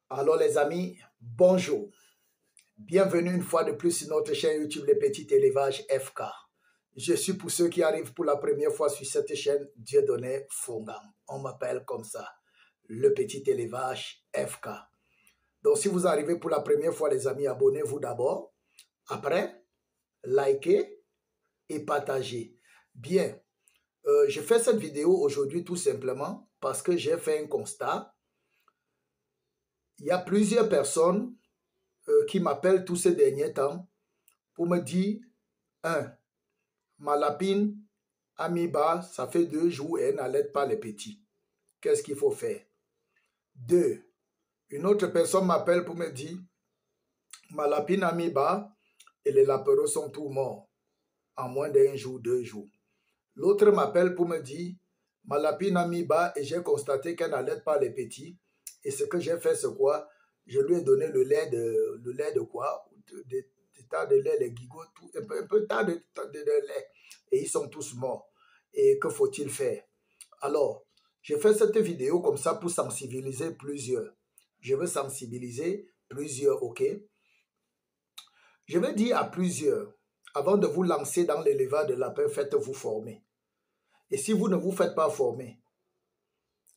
Alors les amis, bonjour. Bienvenue une fois de plus sur notre chaîne YouTube Les Petits Élevages FK. Je suis pour ceux qui arrivent pour la première fois sur cette chaîne Dieudonné Fongam. On m'appelle comme ça, Le Petit Élevage FK. Donc si vous arrivez pour la première fois les amis, abonnez-vous d'abord. Après, likez et partagez. Bien, je fais cette vidéo aujourd'hui tout simplement parce que j'ai fait un constat. Il y a plusieurs personnes qui m'appellent tous ces derniers temps pour me dire, ma lapine a mis bas, ça fait 2 jours et elle n'allait pas les petits. Qu'est-ce qu'il faut faire? 2, une autre personne m'appelle pour me dire, ma lapine a mis bas et les lapereaux sont tous morts en moins d'1 jour, 2 jours. L'autre m'appelle pour me dire, ma lapine a mis bas et j'ai constaté qu'elle n'allait pas les petits. Et ce que j'ai fait, c'est quoi? Je lui ai donné le lait de quoi? Des tas de lait, les gigots, tout, un peu tas de lait. Et ils sont tous morts. Et que faut-il faire? Alors, j'ai fait cette vidéo comme ça pour sensibiliser plusieurs. Je veux sensibiliser plusieurs, ok? Je veux dire à plusieurs, avant de vous lancer dans l'élevage de lapin, faites-vous former. Et si vous ne vous faites pas former,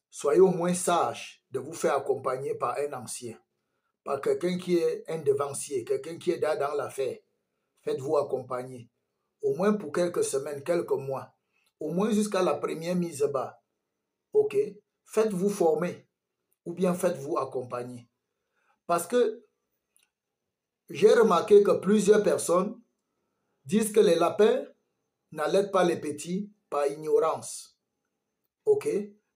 soyez au moins sage de vous faire accompagner par un ancien, par quelqu'un qui est un devancier, quelqu'un qui est dans l'affaire. Faites-vous accompagner, au moins pour quelques semaines, quelques mois, au moins jusqu'à la première mise bas. Ok? Faites-vous former ou bien faites-vous accompagner. Parce que j'ai remarqué que plusieurs personnes disent que les lapins n'allaitent pas les petits par ignorance. Ok?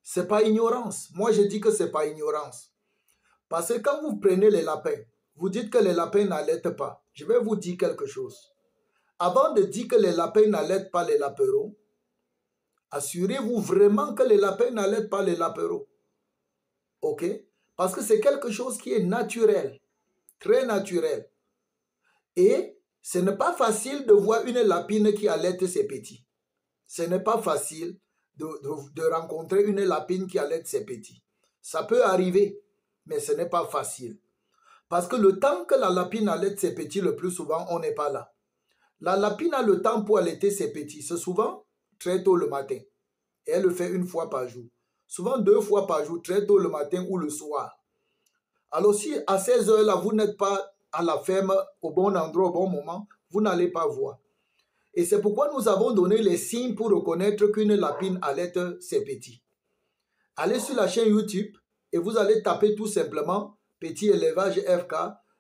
C'est pas ignorance. Moi, je dis que c'est pas ignorance. Parce que quand vous prenez les lapins, vous dites que les lapins n'allaitent pas. Je vais vous dire quelque chose. Avant de dire que les lapins n'allaitent pas les lapereaux, assurez-vous vraiment que les lapins n'allaitent pas les lapereaux. Ok? Parce que c'est quelque chose qui est naturel. Très naturel. Et ce n'est pas facile de voir une lapine qui allaite ses petits. Ce n'est pas facile de rencontrer une lapine qui allaite ses petits. Ça peut arriver, mais ce n'est pas facile. Parce que le temps que la lapine allaite ses petits, le plus souvent, on n'est pas là. La lapine a le temps pour allaiter ses petits. C'est souvent très tôt le matin. Et elle le fait 1 fois par jour. Souvent 2 fois par jour, très tôt le matin ou le soir. Alors si à ces heures-là, vous n'êtes pas à la ferme au bon endroit, au bon moment, vous n'allez pas voir. Et c'est pourquoi nous avons donné les signes pour reconnaître qu'une lapine allaite ses petits. Allez sur la chaîne YouTube et vous allez taper tout simplement Petit Élevage FK,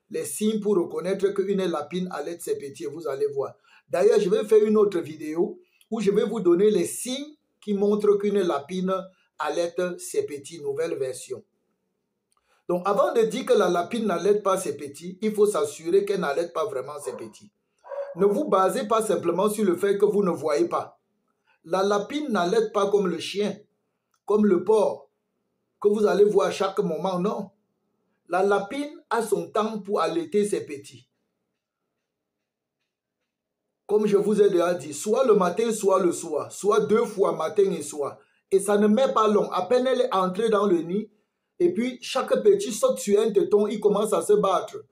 les signes pour reconnaître qu'une lapine allaite ses petits et vous allez voir. D'ailleurs, je vais faire une autre vidéo où je vais vous donner les signes qui montrent qu'une lapine allaite ses petits, nouvelle version. Donc, avant de dire que la lapine n'allaite pas ses petits, il faut s'assurer qu'elle n'allaite pas vraiment ses petits. Ne vous basez pas simplement sur le fait que vous ne voyez pas. La lapine n'allaite pas comme le chien, comme le porc, que vous allez voir à chaque moment, non. La lapine a son temps pour allaiter ses petits. Comme je vous ai déjà dit, soit le matin, soit le soir, soit 2 fois matin et soir. Et ça ne met pas long. À peine elle est entrée dans le nid, et puis chaque petit saute sur un téton, il commence à se battre.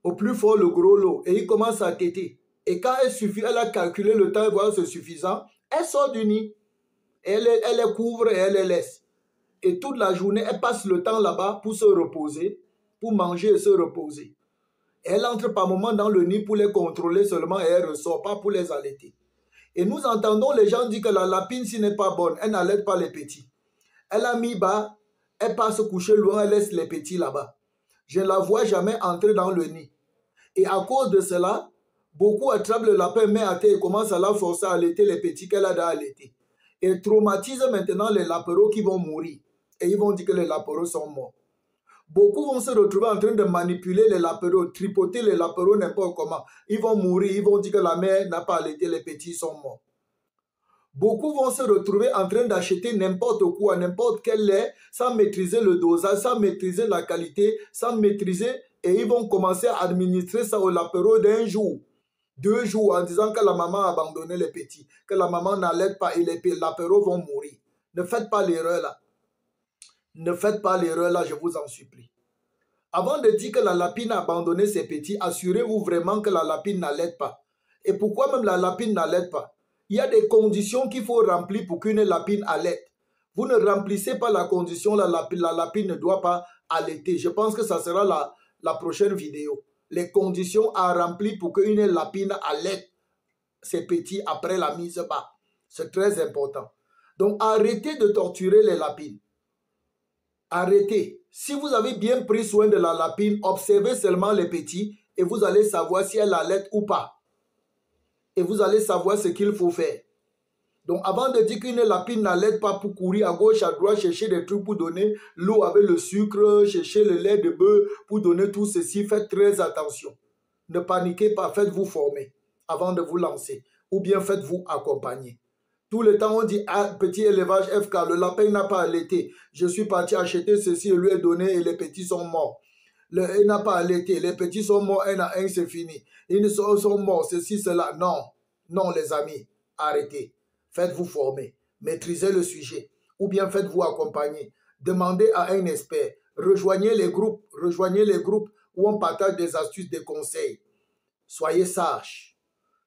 Au plus fort le gros lot, et il commence à téter. Et quand elle a calculé le temps et voilà c'est suffisant, elle sort du nid. Elle les couvre et elle les laisse. Et toute la journée, elle passe le temps là-bas pour se reposer, pour manger et se reposer. Elle entre par moments dans le nid pour les contrôler seulement et elle ne ressort pas pour les allaiter. Et nous entendons les gens dire que la lapine, si n'est pas bonne, elle n'allaite pas les petits. Elle a mis bas, elle passe se coucher loin, elle laisse les petits là-bas. Je ne la vois jamais entrer dans le nid. Et à cause de cela, beaucoup attrapent le lapin, met à terre et commencent à la forcer à allaiter les petits qu'elle a d'allaiter. Et traumatise maintenant les lapereaux qui vont mourir. Et ils vont dire que les lapereaux sont morts. Beaucoup vont se retrouver en train de manipuler les lapereaux, tripoter les lapereaux n'importe comment. Ils vont mourir, ils vont dire que la mère n'a pas allaité, les petits sont morts. Beaucoup vont se retrouver en train d'acheter n'importe quoi, n'importe quel lait, sans maîtriser le dosage, sans maîtriser la qualité, sans maîtriser, et ils vont commencer à administrer ça au lapereau d'1 jour, 2 jours, en disant que la maman a abandonné les petits, que la maman n'allaite pas et les lapereaux vont mourir. Ne faites pas l'erreur là. Ne faites pas l'erreur là, je vous en supplie. Avant de dire que la lapine a abandonné ses petits, assurez-vous vraiment que la lapine n'allait pas. Et pourquoi même la lapine n'allait pas? Il y a des conditions qu'il faut remplir pour qu'une lapine allaite. Vous ne remplissez pas la condition, la lapine ne doit pas allaiter. Je pense que ça sera la prochaine vidéo. Les conditions à remplir pour qu'une lapine allaite ses petits après la mise bas. C'est très important. Donc arrêtez de torturer les lapines. Arrêtez. Si vous avez bien pris soin de la lapine, observez seulement les petits et vous allez savoir si elle allait ou pas. Et vous allez savoir ce qu'il faut faire. Donc avant de dire qu'une lapine n'allait pas pour courir à gauche, à droite, chercher des trucs pour donner l'eau avec le sucre, chercher le lait de bœuf pour donner tout ceci, faites très attention. Ne paniquez pas, faites-vous former avant de vous lancer. Ou bien faites-vous accompagner. Tout le temps, on dit, ah, petit élevage FK, le lapin n'a pas allaité. Je suis parti acheter ceci et lui ai donné et les petits sont morts. Il n'a pas allaité, les petits sont morts, un à un, c'est fini. Ils sont morts, ceci, cela. Non, non les amis, arrêtez. Faites-vous former, maîtrisez le sujet. Ou bien faites-vous accompagner. Demandez à un expert. Rejoignez les groupes où on partage des astuces, des conseils. Soyez sages.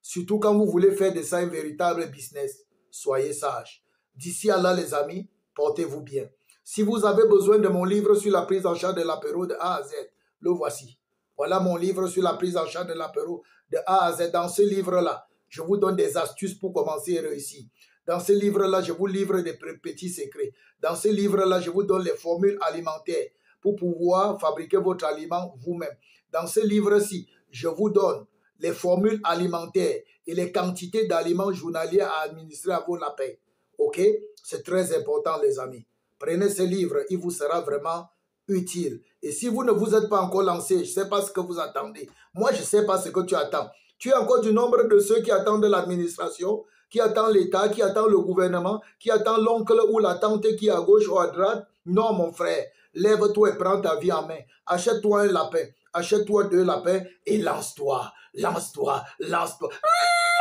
Surtout quand vous voulez faire de ça un véritable business. Soyez sages. D'ici à là, les amis, portez-vous bien. Si vous avez besoin de mon livre sur la prise en charge de l'apéro de A à Z, le voici. Voilà mon livre sur la prise en charge de l'apéro de A à Z. Dans ce livre-là, je vous donne des astuces pour commencer à réussir. Dans ce livre-là, je vous livre des petits secrets. Dans ce livre-là, je vous donne les formules alimentaires pour pouvoir fabriquer votre aliment vous-même. Dans ce livre-ci, je vous donne les formules alimentaires et les quantités d'aliments journaliers à administrer à vos lapins. Ok? C'est très important, les amis. Prenez ce livre, il vous sera vraiment utile. Et si vous ne vous êtes pas encore lancé, je ne sais pas ce que vous attendez. Moi, je ne sais pas ce que tu attends. Tu es encore du nombre de ceux qui attendent l'administration, qui attendent l'État, qui attendent le gouvernement, qui attendent l'oncle ou la tante qui est à gauche ou à droite. Non, mon frère, lève-toi et prends ta vie en main. Achète-toi un lapin, achète-toi 2 lapins et lance-toi, lance-toi, lance-toi.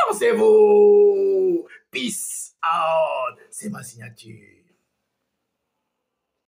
Lancez-vous! Peace out! C'est ma signature.